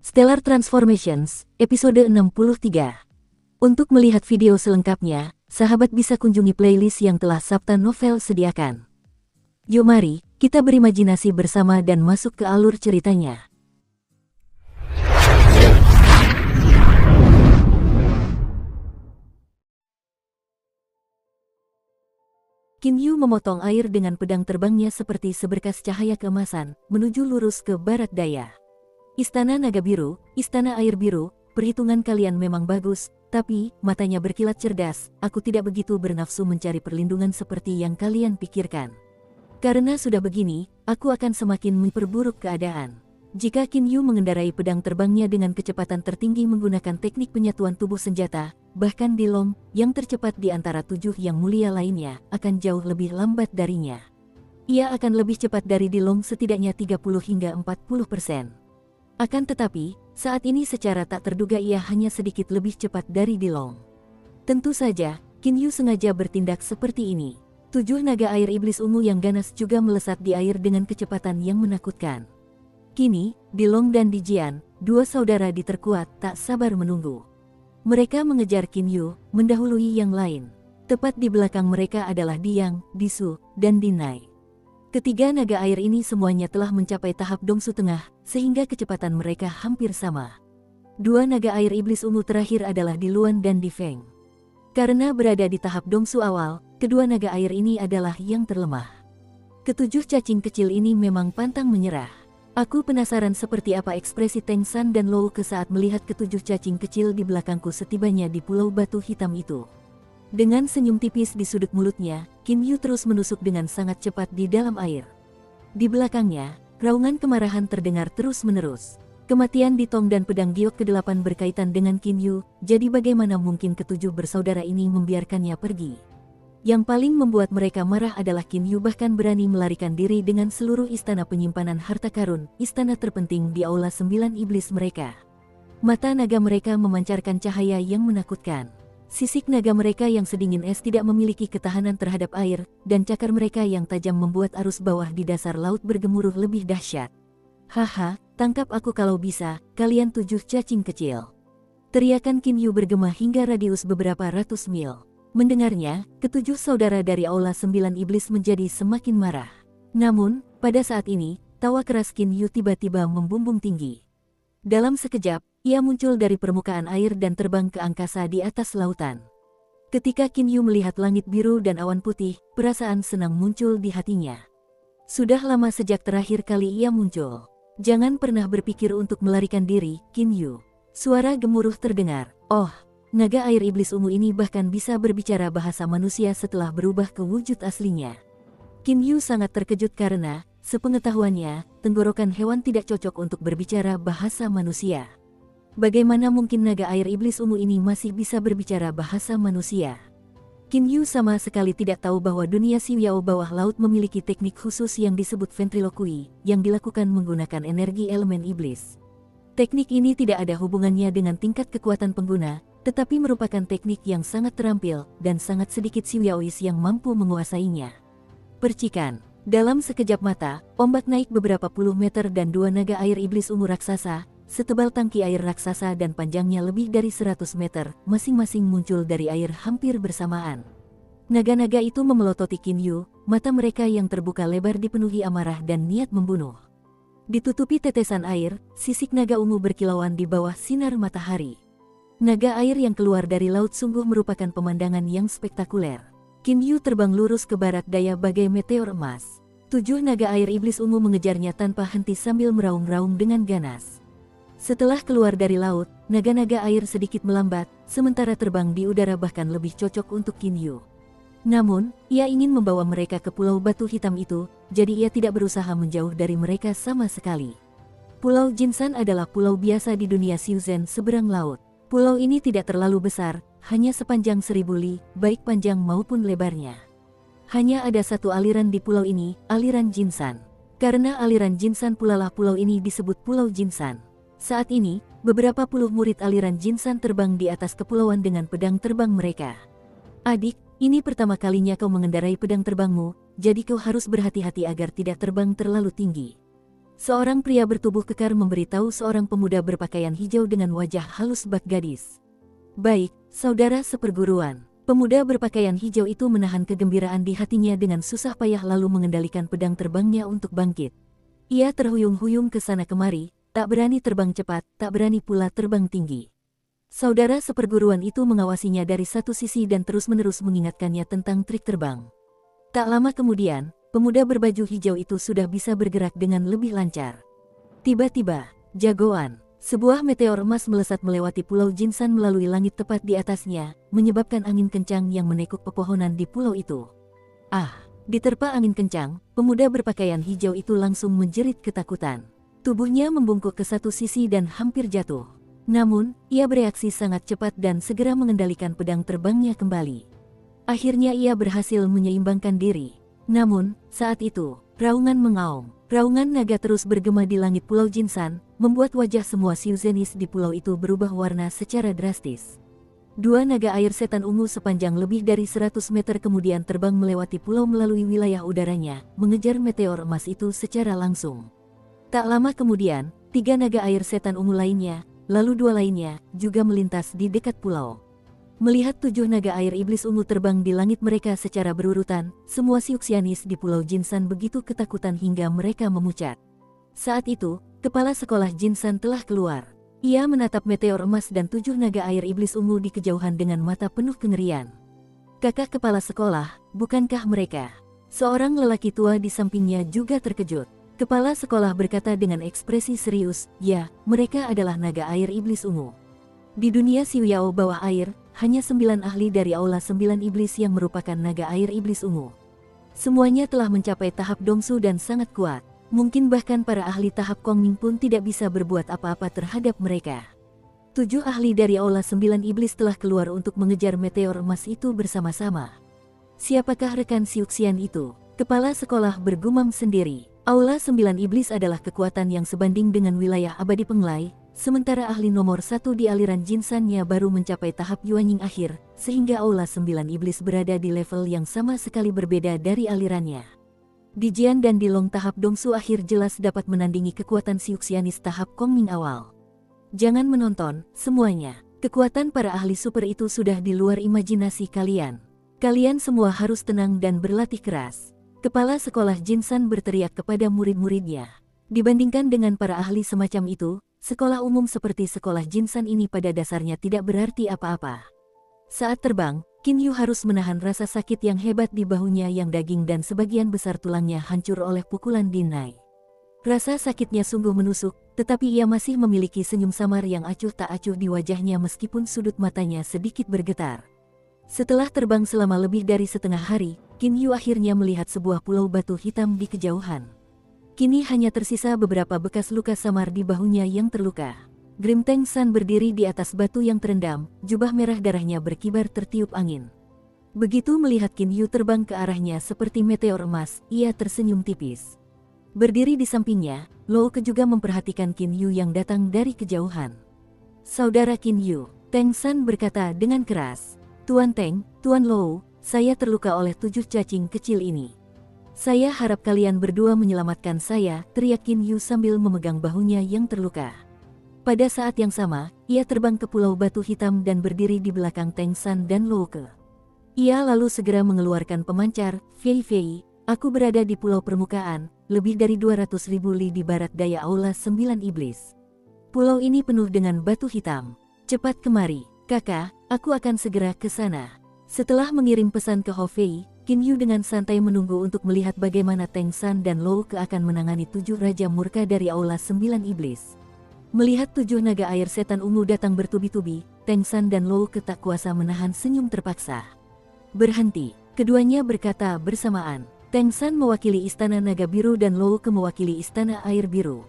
Stellar Transformations, episode 63. Untuk melihat video selengkapnya, sahabat bisa kunjungi playlist yang telah Sabta Novel sediakan. Yuk mari, kita berimajinasi bersama dan masuk ke alur ceritanya. Qin Yu memotong air dengan pedang terbangnya seperti seberkas cahaya keemasan, menuju lurus ke barat daya. Istana Naga Biru, Istana Air Biru, perhitungan kalian memang bagus, tapi, matanya berkilat cerdas, aku tidak begitu bernafsu mencari perlindungan seperti yang kalian pikirkan. Karena sudah begini, aku akan semakin memperburuk keadaan. Jika Qin Yu mengendarai pedang terbangnya dengan kecepatan tertinggi menggunakan teknik penyatuan tubuh senjata, bahkan Di Long, yang tercepat di antara 7 yang mulia lainnya, akan jauh lebih lambat darinya. Ia akan lebih cepat dari Di Long setidaknya 30 hingga 40%. Akan tetapi, saat ini secara tak terduga ia hanya sedikit lebih cepat dari Di Long. Tentu saja, Qin Yu sengaja bertindak seperti ini. 7 naga air iblis ungu yang ganas juga melesat di air dengan kecepatan yang menakutkan. Kini, Di Long dan Di Jian, 2 saudara di terkuat, tak sabar menunggu. Mereka mengejar Qin Yu, mendahului yang lain. Tepat di belakang mereka adalah Di Yang, Di Su, dan Di Nai. Ketiga naga air ini semuanya telah mencapai tahap Dongsu Tengah, sehingga kecepatan mereka hampir sama. 2 naga air iblis ungu terakhir adalah Di Luan dan Di Feng. Karena berada di tahap Dongsu awal, kedua naga air ini adalah yang terlemah. Ketujuh cacing kecil ini memang pantang menyerah. Aku penasaran seperti apa ekspresi Teng San dan Lou Ke saat melihat ketujuh cacing kecil di belakangku setibanya di Pulau Batu Hitam itu. Dengan senyum tipis di sudut mulutnya, Qin Yu terus menusuk dengan sangat cepat di dalam air. Di belakangnya, raungan kemarahan terdengar terus-menerus. Kematian Di Tong dan pedang giok ke-8 berkaitan dengan Qin Yu, jadi bagaimana mungkin ketujuh bersaudara ini membiarkannya pergi? Yang paling membuat mereka marah adalah Qin Yu bahkan berani melarikan diri dengan seluruh istana penyimpanan harta karun, istana terpenting di Aula 9 Iblis mereka. Mata naga mereka memancarkan cahaya yang menakutkan. Sisik naga mereka yang sedingin es tidak memiliki ketahanan terhadap air, dan cakar mereka yang tajam membuat arus bawah di dasar laut bergemuruh lebih dahsyat. Haha, tangkap aku kalau bisa, kalian 7 cacing kecil. Teriakan Qin Yu bergema hingga radius beberapa ratus mil. Mendengarnya, ketujuh saudara dari Aula 9 Iblis menjadi semakin marah. Namun, pada saat ini, tawa keras Qin Yu tiba-tiba membumbung tinggi. Dalam sekejap, ia muncul dari permukaan air dan terbang ke angkasa di atas lautan. Ketika Qin Yu melihat langit biru dan awan putih, perasaan senang muncul di hatinya. Sudah lama sejak terakhir kali ia muncul. Jangan pernah berpikir untuk melarikan diri, Qin Yu. Suara gemuruh terdengar. Oh, naga air iblis ungu ini bahkan bisa berbicara bahasa manusia setelah berubah ke wujud aslinya. Qin Yu sangat terkejut karena, sepengetahuannya, tenggorokan hewan tidak cocok untuk berbicara bahasa manusia. Bagaimana mungkin naga air iblis ungu ini masih bisa berbicara bahasa manusia? Qin Yu sama sekali tidak tahu bahwa dunia Xiuyao bawah laut memiliki teknik khusus yang disebut ventriloquy, yang dilakukan menggunakan energi elemen iblis. Teknik ini tidak ada hubungannya dengan tingkat kekuatan pengguna, tetapi merupakan teknik yang sangat terampil, dan sangat sedikit Xiuyaois yang mampu menguasainya. Percikan. Dalam sekejap mata, ombak naik beberapa puluh meter dan 2 naga air iblis ungu raksasa, setebal tangki air raksasa dan panjangnya lebih dari 100 meter, masing-masing muncul dari air hampir bersamaan. Naga-naga itu memelototi Qin Yu, mata mereka yang terbuka lebar dipenuhi amarah dan niat membunuh. Ditutupi tetesan air, sisik naga ungu berkilauan di bawah sinar matahari. Naga air yang keluar dari laut sungguh merupakan pemandangan yang spektakuler. Qin Yu terbang lurus ke barat daya bagai meteor emas. 7 naga air iblis ungu mengejarnya tanpa henti sambil meraung-raung dengan ganas. Setelah keluar dari laut, naga-naga air sedikit melambat, sementara terbang di udara bahkan lebih cocok untuk Qin Yu. Namun, ia ingin membawa mereka ke Pulau Batu Hitam itu, jadi ia tidak berusaha menjauh dari mereka sama sekali. Pulau Jinsan adalah pulau biasa di dunia Xiuzhen seberang laut. Pulau ini tidak terlalu besar, hanya sepanjang 1000 li, baik panjang maupun lebarnya. Hanya ada satu aliran di pulau ini, aliran Jinsan. Karena aliran Jinsan pula lah pulau ini disebut Pulau Jinsan. Saat ini, beberapa puluh murid aliran Jinsan terbang di atas kepulauan dengan pedang terbang mereka. Adik, ini pertama kalinya kau mengendarai pedang terbangmu, jadi kau harus berhati-hati agar tidak terbang terlalu tinggi. Seorang pria bertubuh kekar memberitahu seorang pemuda berpakaian hijau dengan wajah halus bak gadis. Baik, saudara seperguruan. Pemuda berpakaian hijau itu menahan kegembiraan di hatinya dengan susah payah lalu mengendalikan pedang terbangnya untuk bangkit. Ia terhuyung-huyung ke sana kemari, tak berani terbang cepat, tak berani pula terbang tinggi. Saudara seperguruan itu mengawasinya dari satu sisi dan terus-menerus mengingatkannya tentang trik terbang. Tak lama kemudian, pemuda berbaju hijau itu sudah bisa bergerak dengan lebih lancar. Tiba-tiba, jagoan, sebuah meteor emas melesat melewati Pulau Jinsan melalui langit tepat di atasnya, menyebabkan angin kencang yang menekuk pepohonan di pulau itu. Ah, diterpa angin kencang, pemuda berpakaian hijau itu langsung menjerit ketakutan. Tubuhnya membungkuk ke satu sisi dan hampir jatuh. Namun, ia bereaksi sangat cepat dan segera mengendalikan pedang terbangnya kembali. Akhirnya ia berhasil menyeimbangkan diri. Namun, saat itu, raungan mengaum. Raungan naga terus bergema di langit Pulau Jinsan, membuat wajah semua Siuzenis di pulau itu berubah warna secara drastis. Dua naga air setan ungu sepanjang lebih dari 100 meter kemudian terbang melewati pulau melalui wilayah udaranya, mengejar meteor emas itu secara langsung. Tak lama kemudian, 3 naga air setan ungu lainnya, lalu 2 lainnya, juga melintas di dekat pulau. Melihat 7 naga air iblis ungu terbang di langit mereka secara berurutan, semua Siuxianis di Pulau Jinsan begitu ketakutan hingga mereka memucat. Saat itu, kepala sekolah Jinsan telah keluar. Ia menatap meteor emas dan 7 naga air iblis ungu di kejauhan dengan mata penuh kengerian. Kakak kepala sekolah, bukankah mereka? Seorang lelaki tua di sampingnya juga terkejut. Kepala sekolah berkata dengan ekspresi serius, ya, mereka adalah naga air iblis ungu. Di dunia Siuyao bawah air, hanya 9 ahli dari Aula 9 Iblis yang merupakan naga air iblis ungu. Semuanya telah mencapai tahap Dongsu dan sangat kuat. Mungkin bahkan para ahli tahap Kongming pun tidak bisa berbuat apa-apa terhadap mereka. 7 ahli dari Aula 9 Iblis telah keluar untuk mengejar meteor emas itu bersama-sama. Siapakah rekan Siuxian itu? Kepala sekolah bergumam sendiri. Aula 9 Iblis adalah kekuatan yang sebanding dengan wilayah abadi Penglai, sementara ahli nomor 1 di aliran Jinsannya baru mencapai tahap Yuanying akhir, sehingga Aula 9 Iblis berada di level yang sama sekali berbeda dari alirannya. Di Jian dan di Long tahap Dongsu akhir jelas dapat menandingi kekuatan Siuxianis tahap Kongming awal. Jangan menonton, semuanya. Kekuatan para ahli super itu sudah di luar imajinasi kalian. Kalian semua harus tenang dan berlatih keras. Kepala sekolah Jinsan berteriak kepada murid-muridnya. Dibandingkan dengan para ahli semacam itu, sekolah umum seperti sekolah Jinsan ini pada dasarnya tidak berarti apa-apa. Saat terbang, Qin Yu harus menahan rasa sakit yang hebat di bahunya yang daging dan sebagian besar tulangnya hancur oleh pukulan dinai. Rasa sakitnya sungguh menusuk, tetapi ia masih memiliki senyum samar yang acuh tak acuh di wajahnya meskipun sudut matanya sedikit bergetar. Setelah terbang selama lebih dari setengah hari, Qin Yu akhirnya melihat sebuah pulau batu hitam di kejauhan. Kini hanya tersisa beberapa bekas luka samar di bahunya yang terluka. Grimteng San berdiri di atas batu yang terendam, jubah merah darahnya berkibar tertiup angin. Begitu melihat Qin Yu terbang ke arahnya seperti meteor emas, ia tersenyum tipis. Berdiri di sampingnya, Lo Ke juga memperhatikan Qin Yu yang datang dari kejauhan. Saudara Qin Yu, Teng San berkata dengan keras. Tuan Teng, Tuan Lo, saya terluka oleh 7 cacing kecil ini. Saya harap kalian berdua menyelamatkan saya, teriak Qin Yu sambil memegang bahunya yang terluka. Pada saat yang sama, ia terbang ke Pulau Batu Hitam dan berdiri di belakang Teng San dan Lo Ke. Ia lalu segera mengeluarkan pemancar, Fei Fei, aku berada di pulau permukaan, lebih dari 200.000 li di barat daya Aula 9 Iblis. Pulau ini penuh dengan batu hitam. Cepat kemari, kakak, aku akan segera ke sana. Setelah mengirim pesan ke Ho Fei, Qin Yu dengan santai menunggu untuk melihat bagaimana Teng San dan Lo Ke akan menangani 7 Raja Murka dari Aula 9 Iblis. Melihat 7 naga air setan ungu datang bertubi-tubi, Teng San dan Lo Ke tak kuasa menahan senyum terpaksa. Berhenti, keduanya berkata bersamaan. Teng San mewakili Istana Naga Biru dan Lo Ke mewakili Istana Air Biru.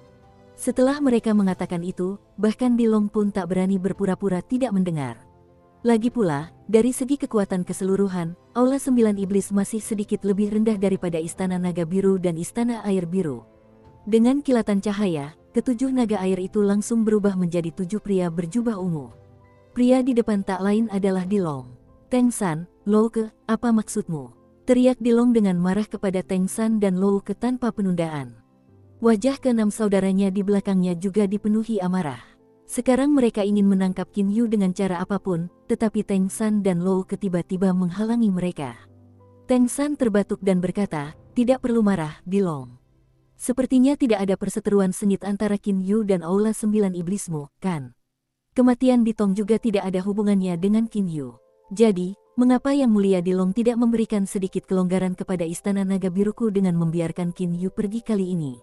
Setelah mereka mengatakan itu, bahkan Dilong pun tak berani berpura-pura tidak mendengar. Lagi pula, dari segi kekuatan keseluruhan, Aula 9 Iblis masih sedikit lebih rendah daripada Istana Naga Biru dan Istana Air Biru. Dengan kilatan cahaya, ketujuh naga air itu langsung berubah menjadi 7 pria berjubah ungu. Pria di depan tak lain adalah Dilong. Teng San, Lo Ke, apa maksudmu? Teriak Dilong dengan marah kepada Teng San dan Lo Ke tanpa penundaan. Wajah keenam saudaranya di belakangnya juga dipenuhi amarah. Sekarang mereka ingin menangkap Qin Yu dengan cara apapun, tetapi Teng San dan Lou Ke tiba-tiba menghalangi mereka. Teng San terbatuk dan berkata, "Tidak perlu marah, Dilong. Sepertinya tidak ada perseteruan sengit antara Qin Yu dan Aula 9 Iblismu, kan? Kematian Ditong juga tidak ada hubungannya dengan Qin Yu. Jadi, mengapa Yang Mulia Dilong tidak memberikan sedikit kelonggaran kepada Istana Naga Biruku dengan membiarkan Qin Yu pergi kali ini?"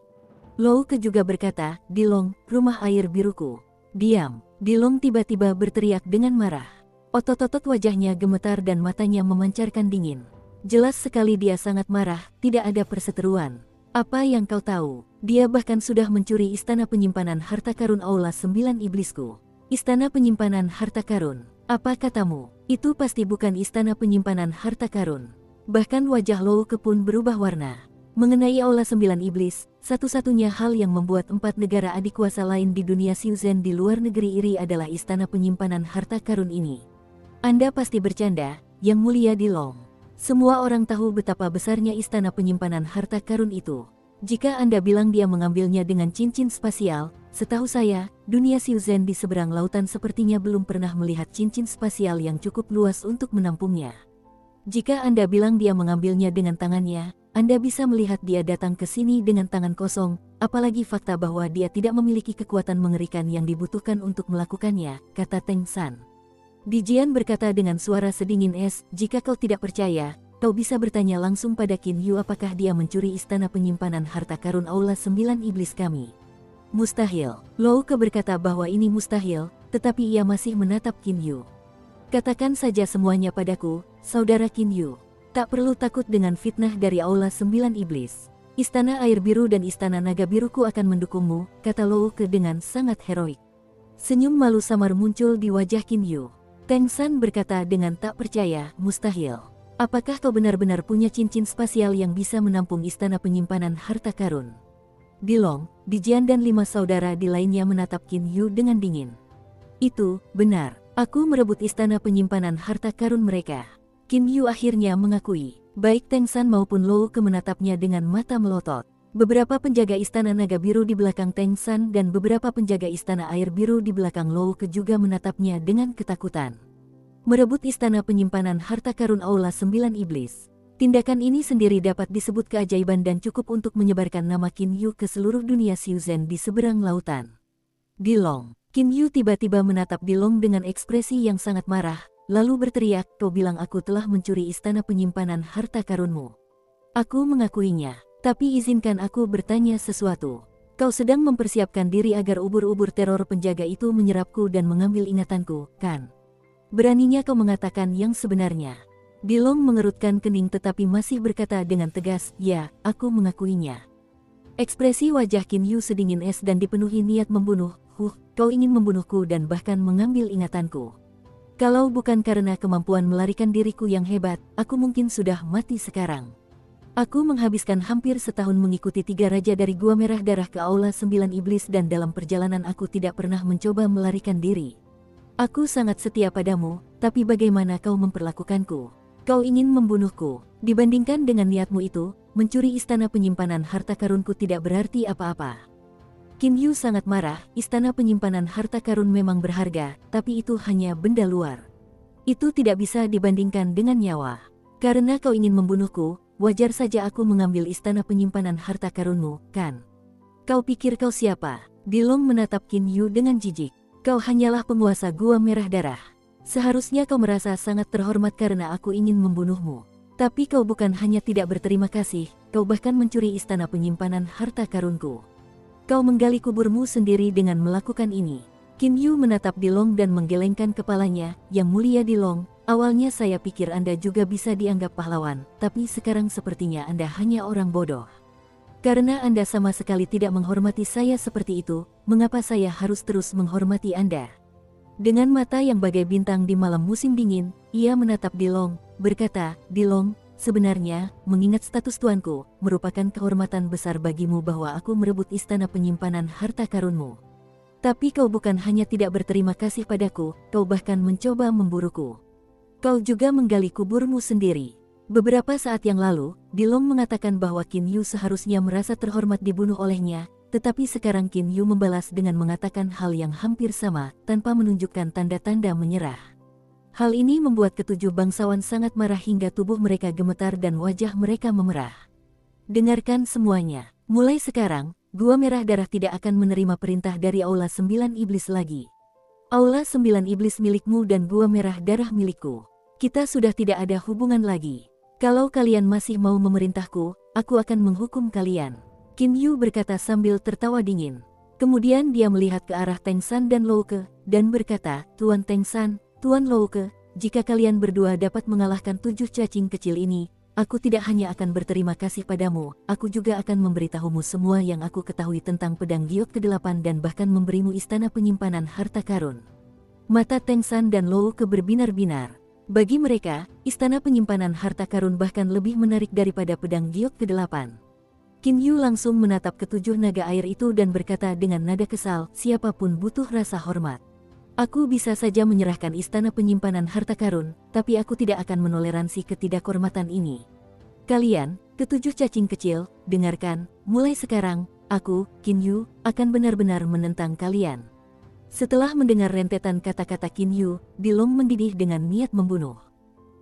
Lou Ke juga berkata, "Dilong, rumah air biruku. Diam." Dilong tiba-tiba berteriak dengan marah. Otot-otot wajahnya gemetar dan matanya memancarkan dingin. Jelas sekali dia sangat marah, tidak ada perseteruan. "Apa yang kau tahu? Dia bahkan sudah mencuri istana penyimpanan harta karun Aula 9 Iblisku." "Istana penyimpanan harta karun? Apa katamu? Itu pasti bukan istana penyimpanan harta karun." Bahkan wajah Lou Ke pun berubah warna. Mengenai Aula 9 Iblis, satu-satunya hal yang membuat 4 negara adik kuasa lain di dunia Xiuzhen di luar negeri iri adalah istana penyimpanan harta karun ini. "Anda pasti bercanda, Yang Mulia Dilong. Semua orang tahu betapa besarnya istana penyimpanan harta karun itu. Jika Anda bilang dia mengambilnya dengan cincin spasial, setahu saya, dunia Xiuzhen di seberang lautan sepertinya belum pernah melihat cincin spasial yang cukup luas untuk menampungnya. Jika Anda bilang dia mengambilnya dengan tangannya, Anda bisa melihat dia datang ke sini dengan tangan kosong, apalagi fakta bahwa dia tidak memiliki kekuatan mengerikan yang dibutuhkan untuk melakukannya," kata Teng San. Dijian berkata dengan suara sedingin es, "Jika kau tidak percaya, kau bisa bertanya langsung pada Qin Yu apakah dia mencuri istana penyimpanan harta karun Aula 9 Iblis kami." "Mustahil." Lou Ke berkata bahwa ini mustahil, tetapi ia masih menatap Qin Yu. "Katakan saja semuanya padaku, saudara Qin Yu. Tak perlu takut dengan fitnah dari Aula 9 Iblis. Istana Air Biru dan Istana Naga Biruku akan mendukungmu," kata Lou Ke dengan sangat heroik. Senyum malu samar muncul di wajah Qin Yu. Teng San berkata dengan tak percaya, "Mustahil. Apakah kau benar-benar punya cincin spasial yang bisa menampung istana penyimpanan harta karun?" Dilong, Dijian dan 5 saudara di lainnya menatap Qin Yu dengan dingin. "Itu benar. Aku merebut istana penyimpanan harta karun mereka." Qin Yu akhirnya mengakui. Baik Teng San maupun Lou Ke menatapnya dengan mata melotot. Beberapa penjaga istana naga biru di belakang Teng San dan beberapa penjaga istana air biru di belakang Lou Ke juga menatapnya dengan ketakutan. Merebut istana penyimpanan harta karun Aula 9 Iblis. Tindakan ini sendiri dapat disebut keajaiban dan cukup untuk menyebarkan nama Qin Yu ke seluruh dunia Xiuzhen di seberang lautan. "Dilong." Qin Yu tiba-tiba menatap Dilong dengan ekspresi yang sangat marah, lalu berteriak, "Kau bilang aku telah mencuri istana penyimpanan harta karunmu. Aku mengakuinya, tapi izinkan aku bertanya sesuatu. Kau sedang mempersiapkan diri agar ubur-ubur teror penjaga itu menyerapku dan mengambil ingatanku, kan? Beraninya kau mengatakan yang sebenarnya?" Dilong mengerutkan kening tetapi masih berkata dengan tegas, "Ya, aku mengakuinya." Ekspresi wajah Qin Yu sedingin es dan dipenuhi niat membunuh. Kau ingin membunuhku dan bahkan mengambil ingatanku. Kalau bukan karena kemampuan melarikan diriku yang hebat, aku mungkin sudah mati sekarang. Aku menghabiskan hampir setahun mengikuti 3 raja dari Gua Merah Darah ke Aula 9 Iblis dan dalam perjalanan aku tidak pernah mencoba melarikan diri. Aku sangat setia padamu, tapi bagaimana kau memperlakukanku? Kau ingin membunuhku. Dibandingkan dengan niatmu itu, mencuri istana penyimpanan harta karunku tidak berarti apa-apa." Qin Yu sangat marah. Istana penyimpanan harta karun memang berharga, tapi itu hanya benda luar. Itu tidak bisa dibandingkan dengan nyawa. Karena kau ingin membunuhku, wajar saja aku mengambil istana penyimpanan harta karunmu, kan? Kau pikir kau siapa? Dilong menatap Qin Yu dengan jijik. "Kau hanyalah penguasa Gua Merah Darah. Seharusnya kau merasa sangat terhormat karena aku ingin membunuhmu. Tapi kau bukan hanya tidak berterima kasih, kau bahkan mencuri istana penyimpanan harta karunku. Kau menggali kuburmu sendiri dengan melakukan ini." Qin Yu menatap Dilong dan menggelengkan kepalanya. "Yang Mulia Dilong, awalnya saya pikir Anda juga bisa dianggap pahlawan, tapi sekarang sepertinya Anda hanya orang bodoh. Karena Anda sama sekali tidak menghormati saya seperti itu, mengapa saya harus terus menghormati Anda?" Dengan mata yang bagai bintang di malam musim dingin, ia menatap Dilong, berkata, "Dilong, sebenarnya, mengingat status tuanku, merupakan kehormatan besar bagimu bahwa aku merebut istana penyimpanan harta karunmu. Tapi kau bukan hanya tidak berterima kasih padaku, kau bahkan mencoba memburuku. Kau juga menggali kuburmu sendiri. Beberapa saat yang lalu, Dilong mengatakan bahwa Qin Yu seharusnya merasa terhormat dibunuh olehnya, tetapi sekarang Qin Yu membalas dengan mengatakan hal yang hampir sama, tanpa menunjukkan tanda-tanda menyerah. Hal ini membuat ketujuh bangsawan sangat marah hingga tubuh mereka gemetar dan wajah mereka memerah. Dengarkan semuanya. Mulai sekarang, Gua Merah Darah tidak akan menerima perintah dari Aula 9 Iblis lagi. Aula 9 Iblis milikmu dan Gua Merah Darah milikku. Kita sudah tidak ada hubungan lagi. Kalau kalian masih mau memerintahku, aku akan menghukum kalian. Qin Yu berkata sambil tertawa dingin. Kemudian dia melihat ke arah Teng San dan Louke, dan berkata, Tuan Teng San, Tuan Louke, jika kalian berdua dapat mengalahkan 7 cacing kecil ini, aku tidak hanya akan berterima kasih padamu, aku juga akan memberitahumu semua yang aku ketahui tentang pedang giok ke-8 dan bahkan memberimu istana penyimpanan harta karun. Mata Teng San dan Louke berbinar-binar. Bagi mereka, istana penyimpanan harta karun bahkan lebih menarik daripada pedang giok ke-8. Qin Yu langsung menatap ketujuh naga air itu dan berkata dengan nada kesal, siapapun butuh rasa hormat. Aku bisa saja menyerahkan istana penyimpanan harta karun, tapi aku tidak akan menoleransi ketidakhormatan ini. Kalian, ketujuh cacing kecil, dengarkan, mulai sekarang, aku, Qin Yu, akan benar-benar menentang kalian. Setelah mendengar rentetan kata-kata Qin Yu, Dilong mendidih dengan niat membunuh.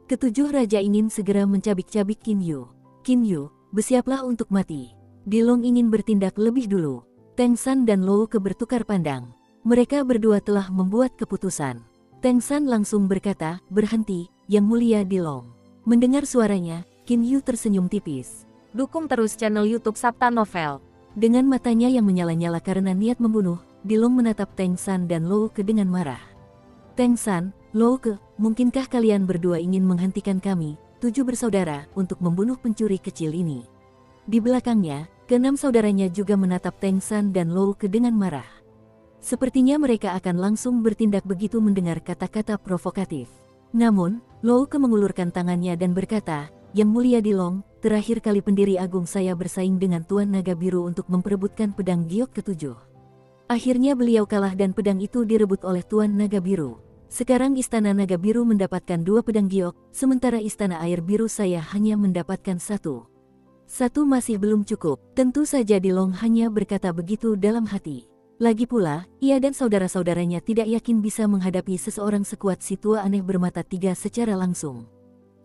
Ketujuh raja ingin segera mencabik-cabik Qin Yu. Qin Yu, bersiaplah untuk mati. Dilong ingin bertindak lebih dulu. Teng San dan Louke bertukar pandang. Mereka berdua telah membuat keputusan. Teng San langsung berkata, berhenti, Yang Mulia Dilong. Mendengar suaranya, Qin Yu tersenyum tipis. Dukung terus channel YouTube Sabta Novel. Dengan matanya yang menyala-nyala karena niat membunuh, Dilong menatap Teng San dan Louke dengan marah. Teng San, Louke, mungkinkah kalian berdua ingin menghentikan kami, 7 bersaudara, untuk membunuh pencuri kecil ini? Di belakangnya, ke-6 saudaranya juga menatap Teng San dan Louke dengan marah. Sepertinya mereka akan langsung bertindak begitu mendengar kata-kata provokatif. Namun, Louke mengulurkan tangannya dan berkata, Yang Mulia Dilong, terakhir kali pendiri agung saya bersaing dengan Tuan Naga Biru untuk memperebutkan pedang giok ke-7. Akhirnya beliau kalah dan pedang itu direbut oleh Tuan Naga Biru. Sekarang Istana Naga Biru mendapatkan 2 pedang giok, sementara Istana Air Biru saya hanya mendapatkan 1. 1 masih belum cukup. Tentu saja Dilong hanya berkata begitu dalam hati. Lagi pula, ia dan saudara-saudaranya tidak yakin bisa menghadapi seseorang sekuat si tua aneh bermata 3 secara langsung.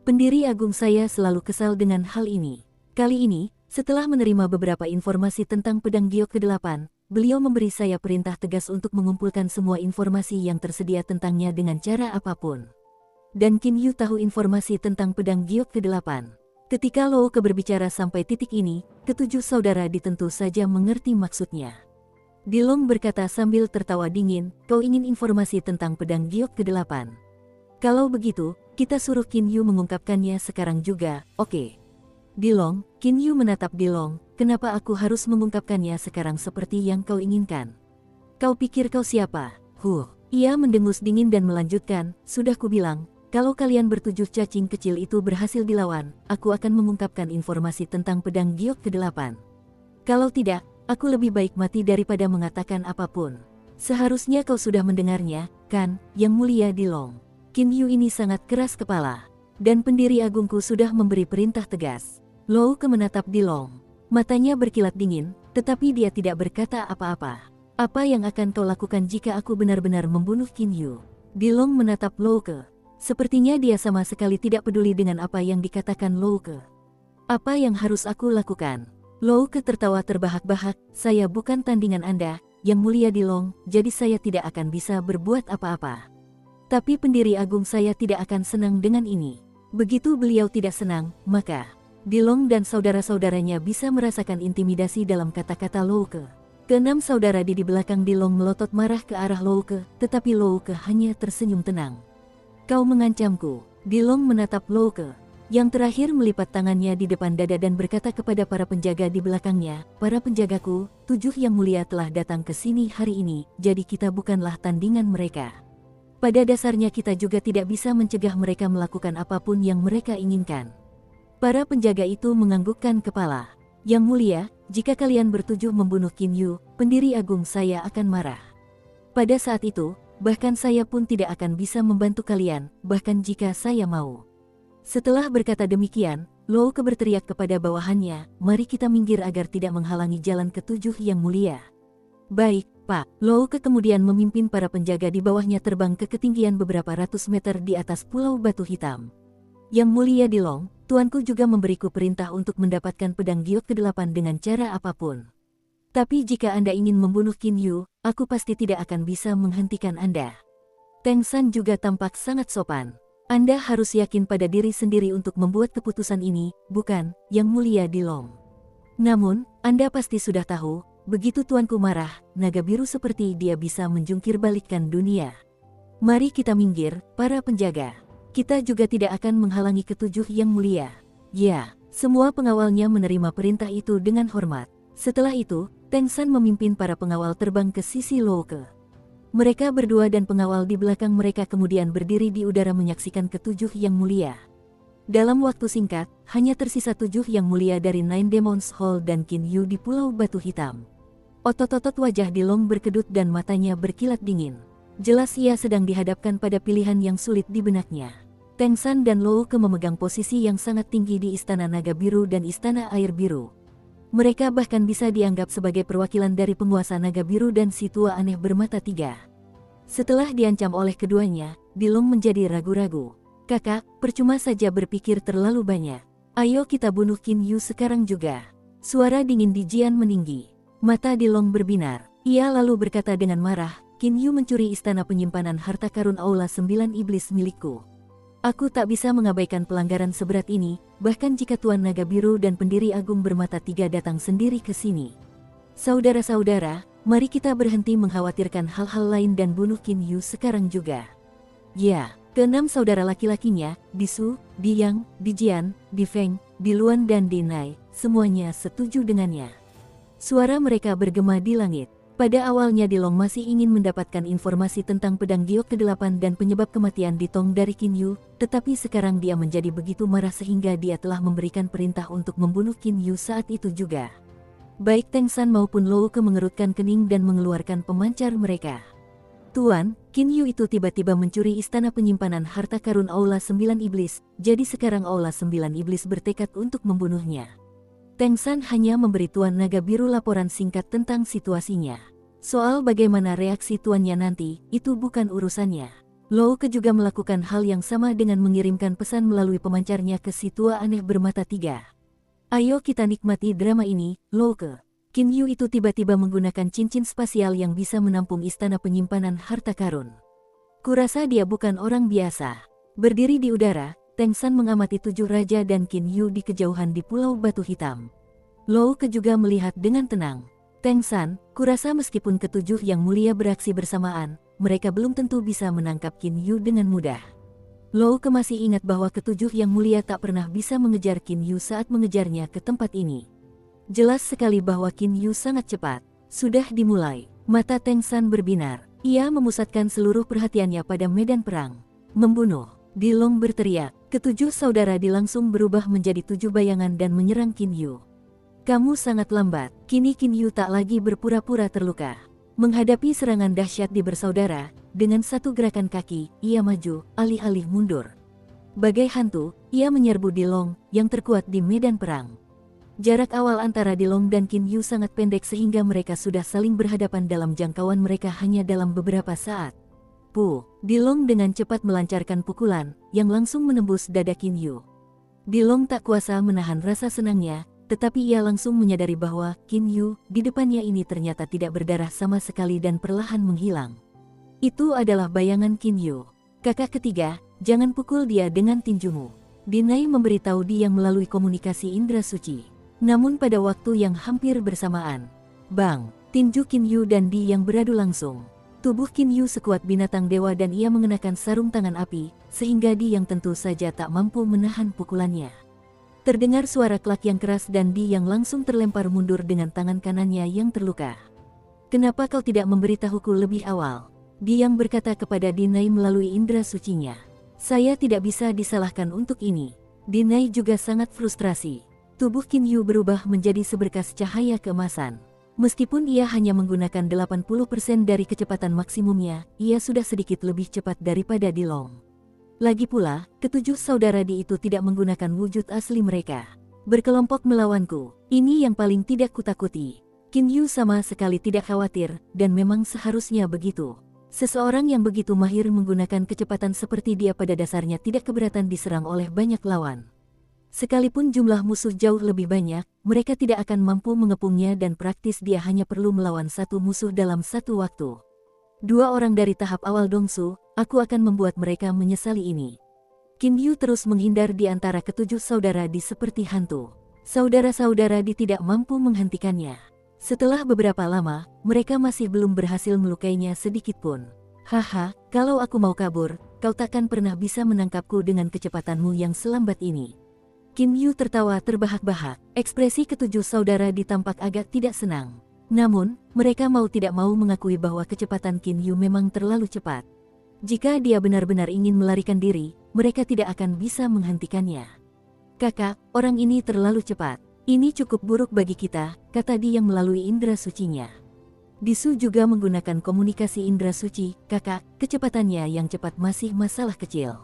Pendiri agung saya selalu kesal dengan hal ini. Kali ini, setelah menerima beberapa informasi tentang pedang giok ke-8, beliau memberi saya perintah tegas untuk mengumpulkan semua informasi yang tersedia tentangnya dengan cara apapun. Dan Qin Yu tahu informasi tentang pedang giok ke-8. Ketika Louke berbicara sampai titik ini, ketujuh saudara tentu saja mengerti maksudnya. Dilong berkata sambil tertawa dingin, kau ingin informasi tentang pedang giok ke-8? Kalau begitu, kita suruh Qin Yu mengungkapkannya sekarang juga, oke? Dilong, Qin Yu menatap Dilong, kenapa aku harus mengungkapkannya sekarang seperti yang kau inginkan? Kau pikir kau siapa? Ia mendengus dingin dan melanjutkan, sudah kubilang, kalau kalian bertujuh cacing kecil itu berhasil dilawan, aku akan mengungkapkan informasi tentang pedang giok ke-8. Kalau tidak, aku lebih baik mati daripada mengatakan apapun. Seharusnya kau sudah mendengarnya, kan, Yang Mulia Dilong? Qin Yu ini sangat keras kepala. Dan pendiri agungku sudah memberi perintah tegas. Louke menatap Dilong. Matanya berkilat dingin, tetapi dia tidak berkata apa-apa. Apa yang akan kau lakukan jika aku benar-benar membunuh Qin Yu? Dilong menatap Louke. Sepertinya dia sama sekali tidak peduli dengan apa yang dikatakan Louke. Apa yang harus aku lakukan? Louke tertawa terbahak-bahak, saya bukan tandingan Anda, Yang Mulia Dilong, jadi saya tidak akan bisa berbuat apa-apa. Tapi pendiri agung saya tidak akan senang dengan ini. Begitu beliau tidak senang, maka Dilong dan saudara-saudaranya bisa merasakan intimidasi dalam kata-kata Louke. Ke-6 saudara di belakang Dilong melotot marah ke arah Louke, tetapi Louke hanya tersenyum tenang. Kau mengancamku. Dilong menatap Louke. Yang terakhir melipat tangannya di depan dada dan berkata kepada para penjaga di belakangnya, para penjagaku, 7 yang mulia telah datang ke sini hari ini, jadi kita bukanlah tandingan mereka. Pada dasarnya kita juga tidak bisa mencegah mereka melakukan apapun yang mereka inginkan. Para penjaga itu menganggukkan kepala. Yang mulia, jika kalian bertujuh membunuh Qin Yu, pendiri agung saya akan marah. Pada saat itu, bahkan saya pun tidak akan bisa membantu kalian, bahkan jika saya mau. Setelah berkata demikian, Louke berteriak kepada bawahannya, "Mari kita minggir agar tidak menghalangi jalan ketujuh yang mulia." "Baik, Pak." Louke kemudian memimpin para penjaga di bawahnya terbang ke ketinggian beberapa ratus meter di atas Pulau Batu Hitam. "Yang mulia Dilong, tuanku juga memberiku perintah untuk mendapatkan pedang giok ke-8 dengan cara apapun. Tapi jika Anda ingin membunuh Qin Yu, aku pasti tidak akan bisa menghentikan Anda." Teng San juga tampak sangat sopan. "Anda harus yakin pada diri sendiri untuk membuat keputusan ini, bukan, Yang Mulia Dilong. Namun, Anda pasti sudah tahu, begitu tuanku marah, naga biru seperti dia bisa menjungkir balikkan dunia. Mari kita minggir, para penjaga. Kita juga tidak akan menghalangi ketujuh Yang Mulia." Ya, semua pengawalnya menerima perintah itu dengan hormat. Setelah itu, Teng San memimpin para pengawal terbang ke sisi Louke. Mereka berdua dan pengawal di belakang mereka kemudian berdiri di udara menyaksikan ketujuh Yang Mulia. Dalam waktu singkat, hanya tersisa 7 Yang Mulia dari Nine Demons Hall dan Qin Yu di Pulau Batu Hitam. Otot-otot wajah Dilong berkedut dan matanya berkilat dingin. Jelas ia sedang dihadapkan pada pilihan yang sulit di benaknya. Teng San dan Louke memegang posisi yang sangat tinggi di Istana Naga Biru dan Istana Air Biru. Mereka bahkan bisa dianggap sebagai perwakilan dari penguasa Naga Biru dan si tua aneh bermata 3. Setelah diancam oleh keduanya, Dilong menjadi ragu-ragu. "Kakak, percuma saja berpikir terlalu banyak. Ayo kita bunuh Qin Yu sekarang juga." Suara dingin di Jian meninggi. Mata Dilong berbinar. Ia lalu berkata dengan marah, "Qin Yu mencuri istana penyimpanan harta karun Aula 9 Iblis milikku. Aku tak bisa mengabaikan pelanggaran seberat ini, bahkan jika Tuan Naga Biru dan pendiri agung bermata 3 datang sendiri ke sini. Saudara-saudara, mari kita berhenti mengkhawatirkan hal-hal lain dan bunuh Qin Yu sekarang juga." Ya, keenam saudara laki-lakinya, Di Su, Di Yang, Di Jian, Di Feng, Di Luan dan Di Nai, semuanya setuju dengannya. Suara mereka bergema di langit. Pada awalnya Dilong masih ingin mendapatkan informasi tentang pedang giok ke-8 dan penyebab kematian Di Tong dari Qin Yu, tetapi sekarang dia menjadi begitu marah sehingga dia telah memberikan perintah untuk membunuh Qin Yu saat itu juga. Baik Teng San maupun Louke mengerutkan kening dan mengeluarkan pemancar mereka. "Tuan, Qin Yu itu tiba-tiba mencuri istana penyimpanan harta karun Aula 9 Iblis, jadi sekarang Aula 9 Iblis bertekad untuk membunuhnya." Teng San hanya memberi Tuan Naga Biru laporan singkat tentang situasinya. Soal bagaimana reaksi tuannya nanti, itu bukan urusannya. Louke juga melakukan hal yang sama dengan mengirimkan pesan melalui pemancarnya ke si tua aneh bermata 3. "Ayo kita nikmati drama ini, Louke. Qin Yu itu tiba-tiba menggunakan cincin spasial yang bisa menampung istana penyimpanan harta karun. Kurasa dia bukan orang biasa." Berdiri di udara, Teng San mengamati 7 raja dan Qin Yu di kejauhan di Pulau Batu Hitam. Louke juga melihat dengan tenang. "Teng San, kurasa meskipun ketujuh Yang Mulia beraksi bersamaan, mereka belum tentu bisa menangkap Qin Yu dengan mudah." Louke masih ingat bahwa ketujuh Yang Mulia tak pernah bisa mengejar Qin Yu saat mengejarnya ke tempat ini. Jelas sekali bahwa Qin Yu sangat cepat. Sudah dimulai. Mata Teng San berbinar. Ia memusatkan seluruh perhatiannya pada medan perang. "Membunuh!" Dilong berteriak. Ketujuh saudara Di langsung berubah menjadi 7 bayangan dan menyerang Qin Yu. "Kamu sangat lambat." Kini Qin Yu tak lagi berpura-pura terluka. Menghadapi serangan dahsyat di bersaudara, dengan satu gerakan kaki, ia maju, alih-alih mundur. Bagai hantu, ia menyerbu Dilong, yang terkuat di medan perang. Jarak awal antara Dilong dan Qin Yu sangat pendek sehingga mereka sudah saling berhadapan dalam jangkauan mereka hanya dalam beberapa saat. Dilong dengan cepat melancarkan pukulan, yang langsung menembus dada Qin Yu. Dilong tak kuasa menahan rasa senangnya, tetapi ia langsung menyadari bahwa Qin Yu di depannya ini ternyata tidak berdarah sama sekali dan perlahan menghilang. Itu adalah bayangan Qin Yu. "Kakak ketiga, jangan pukul dia dengan tinjumu." Dinai memberitahu Di yang melalui komunikasi indera suci. Namun pada waktu yang hampir bersamaan, bang, tinju Qin Yu dan Di yang beradu langsung. Tubuh Qin Yu sekuat binatang dewa dan ia mengenakan sarung tangan api, sehingga Di yang tentu saja tak mampu menahan pukulannya. Terdengar suara klak yang keras dan Di yang langsung terlempar mundur dengan tangan kanannya yang terluka. "Kenapa kau tidak memberitahuku lebih awal?" Di yang berkata kepada Dinai melalui indera sucinya. "Saya tidak bisa disalahkan untuk ini." Dinai juga sangat frustrasi. Tubuh Qin Yu berubah menjadi seberkas cahaya keemasan. Meskipun ia hanya menggunakan 80% dari kecepatan maksimumnya, ia sudah sedikit lebih cepat daripada Dilong. Lagi pula, ketujuh saudara Di itu tidak menggunakan wujud asli mereka. Berkelompok melawanku, ini yang paling tidak kutakuti. Qin Yu sama sekali tidak khawatir, dan memang seharusnya begitu. Seseorang yang begitu mahir menggunakan kecepatan seperti dia pada dasarnya tidak keberatan diserang oleh banyak lawan. Sekalipun jumlah musuh jauh lebih banyak, mereka tidak akan mampu mengepungnya dan praktis dia hanya perlu melawan satu musuh dalam satu waktu. Dua orang dari tahap awal Dongsu, aku akan membuat mereka menyesali ini. Qin Yu terus menghindar di antara ketujuh saudara Di seperti hantu. Saudara-saudara Di tidak mampu menghentikannya. Setelah beberapa lama, mereka masih belum berhasil melukainya sedikit pun. Haha, kalau aku mau kabur, kau takkan pernah bisa menangkapku dengan kecepatanmu yang selambat ini. Qin Yu tertawa terbahak-bahak. Ekspresi ketujuh saudara Di tampak agak tidak senang. Namun, mereka mau tidak mau mengakui bahwa kecepatan Qin Yu memang terlalu cepat. Jika dia benar-benar ingin melarikan diri, mereka tidak akan bisa menghentikannya. Kakak, orang ini terlalu cepat. Ini cukup buruk bagi kita, kata Di yang melalui indera sucinya. Disu juga menggunakan komunikasi indera suci. Kakak, kecepatannya yang cepat masih masalah kecil.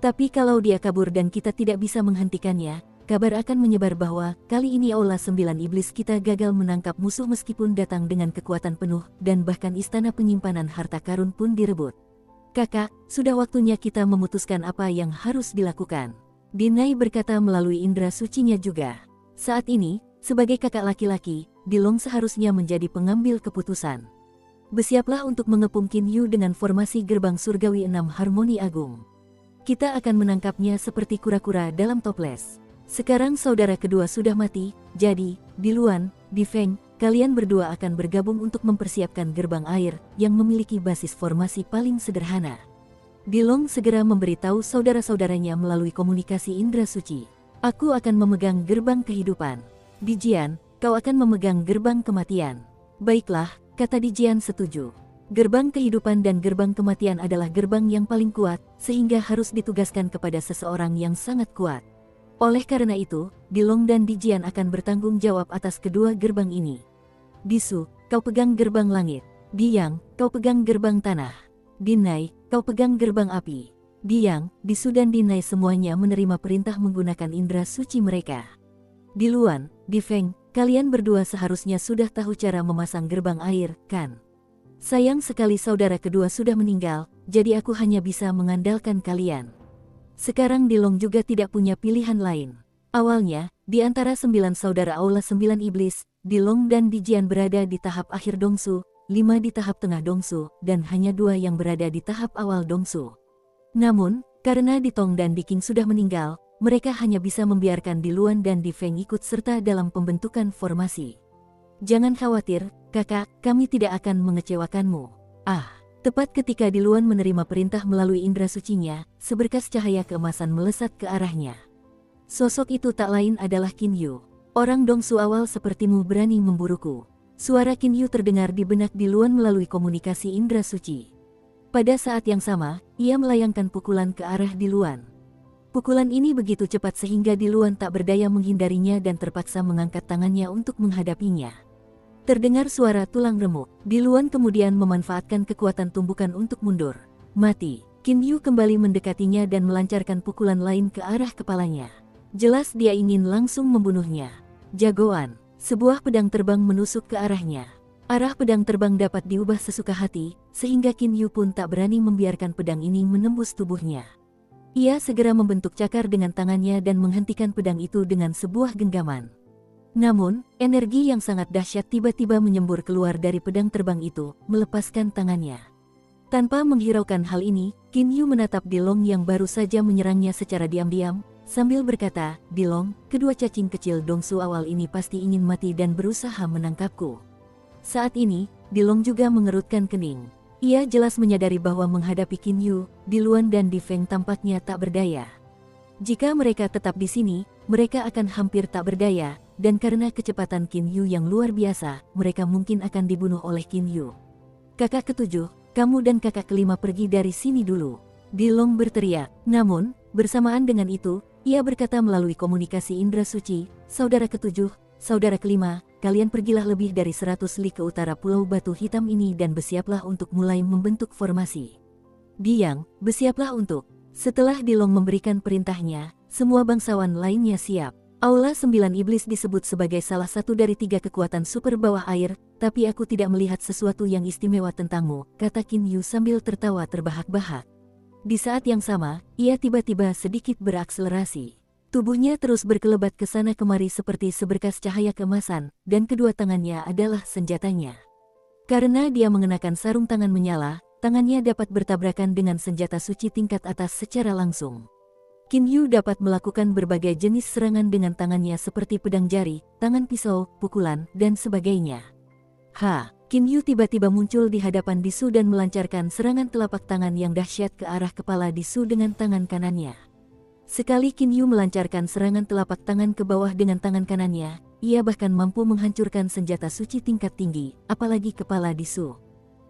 Tapi kalau dia kabur dan kita tidak bisa menghentikannya, kabar akan menyebar bahwa kali ini Aula 9 Iblis kita gagal menangkap musuh meskipun datang dengan kekuatan penuh dan bahkan istana penyimpanan harta karun pun direbut. Kakak, sudah waktunya kita memutuskan apa yang harus dilakukan. Dinai berkata melalui indera sucinya juga. Saat ini, sebagai kakak laki-laki, Dilong seharusnya menjadi pengambil keputusan. Bersiaplah untuk mengepung Qin Yu dengan formasi gerbang surgawi 6 harmoni agung. Kita akan menangkapnya seperti kura-kura dalam toples. Sekarang saudara kedua sudah mati, jadi, Di Luan, Di Feng, kalian berdua akan bergabung untuk mempersiapkan gerbang air yang memiliki basis formasi paling sederhana. Dilong segera memberitahu saudara-saudaranya melalui komunikasi indera suci. Aku akan memegang gerbang kehidupan. Di Jian, kau akan memegang gerbang kematian. Baiklah, kata Di Jian setuju. Gerbang kehidupan dan gerbang kematian adalah gerbang yang paling kuat, sehingga harus ditugaskan kepada seseorang yang sangat kuat. Oleh karena itu, Dilong dan Di Jian akan bertanggung jawab atas kedua gerbang ini. Disu, kau pegang gerbang langit. Di Yang, kau pegang gerbang tanah. Dinai, kau pegang gerbang api. Di Yang, Disu dan Dinai semuanya menerima perintah menggunakan indera suci mereka. Di Luan, Di Feng, kalian berdua seharusnya sudah tahu cara memasang gerbang air, kan? Sayang sekali saudara kedua sudah meninggal, jadi aku hanya bisa mengandalkan kalian. Sekarang Dilong juga tidak punya pilihan lain. Awalnya, di antara 9 saudara Aula 9 Iblis, Dilong dan Di Jian berada di tahap akhir Dongsu, 5 di tahap tengah Dongsu, dan hanya 2 yang berada di tahap awal Dongsu. Namun, karena Di Tong dan Di King sudah meninggal, mereka hanya bisa membiarkan Di Luan dan Di Feng ikut serta dalam pembentukan formasi. Jangan khawatir, kakak, kami tidak akan mengecewakanmu. Tepat ketika Di Luan menerima perintah melalui indera sucinya, seberkas cahaya keemasan melesat ke arahnya. Sosok itu tak lain adalah Qin Yu. Orang Dongsu awal sepertimu berani memburuku. Suara Qin Yu terdengar di benak Di Luan melalui komunikasi indera suci. Pada saat yang sama, ia melayangkan pukulan ke arah Di Luan. Pukulan ini begitu cepat sehingga Di Luan tak berdaya menghindarinya dan terpaksa mengangkat tangannya untuk menghadapinya. Terdengar suara tulang remuk. Di Luan kemudian memanfaatkan kekuatan tumbukan untuk mundur. Mati. Qin Yu kembali mendekatinya dan melancarkan pukulan lain ke arah kepalanya. Jelas dia ingin langsung membunuhnya. Jagoan. Sebuah pedang terbang menusuk ke arahnya. Arah pedang terbang dapat diubah sesuka hati, sehingga Qin Yu pun tak berani membiarkan pedang ini menembus tubuhnya. Ia segera membentuk cakar dengan tangannya dan menghentikan pedang itu dengan sebuah genggaman. Namun, energi yang sangat dahsyat tiba-tiba menyembur keluar dari pedang terbang itu, melepaskan tangannya. Tanpa menghiraukan hal ini, Qin Yu menatap Dilong yang baru saja menyerangnya secara diam-diam, sambil berkata, Dilong, kedua cacing kecil Dongsu awal ini pasti ingin mati dan berusaha menangkapku. Saat ini, Dilong juga mengerutkan kening. Ia jelas menyadari bahwa menghadapi Qin Yu, Di Luan dan Di Feng tampaknya tak berdaya. Jika mereka tetap di sini, mereka akan hampir tak berdaya, dan karena kecepatan Qin Yu yang luar biasa, mereka mungkin akan dibunuh oleh Qin Yu. Kakak ketujuh, kamu dan kakak kelima pergi dari sini dulu. Dilong berteriak. Namun, bersamaan dengan itu, ia berkata melalui komunikasi indera suci, saudara ketujuh, saudara kelima, kalian pergilah lebih dari 100 li ke utara Pulau Batu Hitam ini dan bersiaplah untuk mulai membentuk formasi. Di Yang, bersiaplah untuk Setelah Dilong memberikan perintahnya, semua bangsawan lainnya siap. Aula 9 Iblis disebut sebagai salah satu dari 3 kekuatan super bawah air, tapi aku tidak melihat sesuatu yang istimewa tentangmu, kata Qin Yu sambil tertawa terbahak-bahak. Di saat yang sama, ia tiba-tiba sedikit berakselerasi. Tubuhnya terus berkelebat ke sana kemari seperti seberkas cahaya keemasan, dan kedua tangannya adalah senjatanya. Karena dia mengenakan sarung tangan menyala, tangannya dapat bertabrakan dengan senjata suci tingkat atas secara langsung. Qin Yu dapat melakukan berbagai jenis serangan dengan tangannya seperti pedang jari, tangan pisau, pukulan, dan sebagainya. Qin Yu tiba-tiba muncul di hadapan Disu dan melancarkan serangan telapak tangan yang dahsyat ke arah kepala Disu dengan tangan kanannya. Sekali Qin Yu melancarkan serangan telapak tangan ke bawah dengan tangan kanannya, ia bahkan mampu menghancurkan senjata suci tingkat tinggi, apalagi kepala Disu.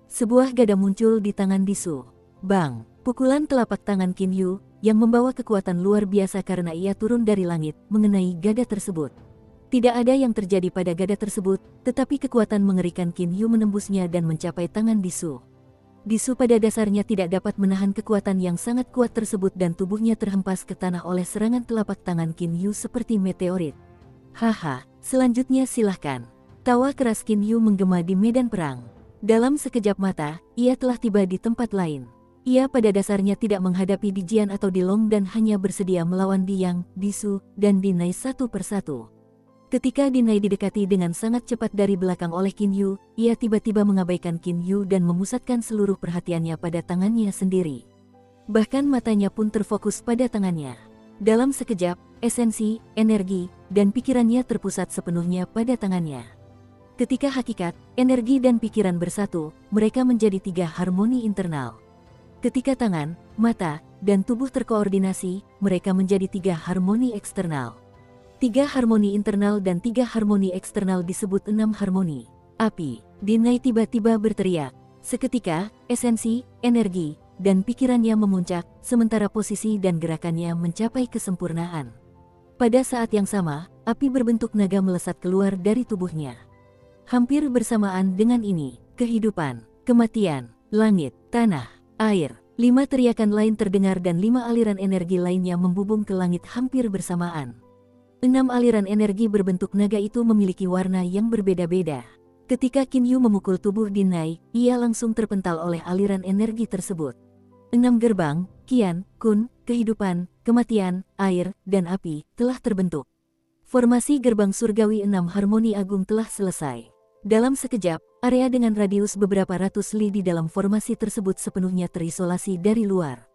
Sebuah gada muncul di tangan Disu. Bang! Pukulan telapak tangan Qin Yu, yang membawa kekuatan luar biasa karena ia turun dari langit, mengenai gada tersebut. Tidak ada yang terjadi pada gada tersebut, tetapi kekuatan mengerikan Qin Yu menembusnya dan mencapai tangan Disu. Disu pada dasarnya tidak dapat menahan kekuatan yang sangat kuat tersebut dan tubuhnya terhempas ke tanah oleh serangan telapak tangan Qin Yu seperti meteorit. Selanjutnya silahkan. Tawa keras Qin Yu menggema di medan perang. Dalam sekejap mata, ia telah tiba di tempat lain. Ia pada dasarnya tidak menghadapi Dijian atau Dilong dan hanya bersedia melawan Diyang, Disu, dan Dinai satu persatu. Ketika Dinai didekati dengan sangat cepat dari belakang oleh Qin Yu, ia tiba-tiba mengabaikan Qin Yu dan memusatkan seluruh perhatiannya pada tangannya sendiri. Bahkan matanya pun terfokus pada tangannya. Dalam sekejap, esensi, energi, dan pikirannya terpusat sepenuhnya pada tangannya. Ketika hakikat, energi dan pikiran bersatu, mereka menjadi 3 harmoni internal. Ketika tangan, mata, dan tubuh terkoordinasi, mereka menjadi 3 harmoni eksternal. 3 harmoni internal dan 3 harmoni eksternal disebut 6 harmoni. Api. Dinai tiba-tiba berteriak. Seketika, esensi, energi, dan pikirannya memuncak, sementara posisi dan gerakannya mencapai kesempurnaan. Pada saat yang sama, api berbentuk naga melesat keluar dari tubuhnya. Hampir bersamaan dengan ini, kehidupan, kematian, langit, tanah, air. 5 teriakan lain terdengar dan 5 aliran energi lainnya membubung ke langit hampir bersamaan. 6 aliran energi berbentuk naga itu memiliki warna yang berbeda-beda. Ketika Qin Yu memukul tubuh Dinai, ia langsung terpental oleh aliran energi tersebut. 6 gerbang, Qian, Kun, kehidupan, kematian, air, dan api, telah terbentuk. Formasi gerbang surgawi 6 harmoni agung telah selesai. Dalam sekejap, area dengan radius beberapa ratus li di dalam formasi tersebut sepenuhnya terisolasi dari luar.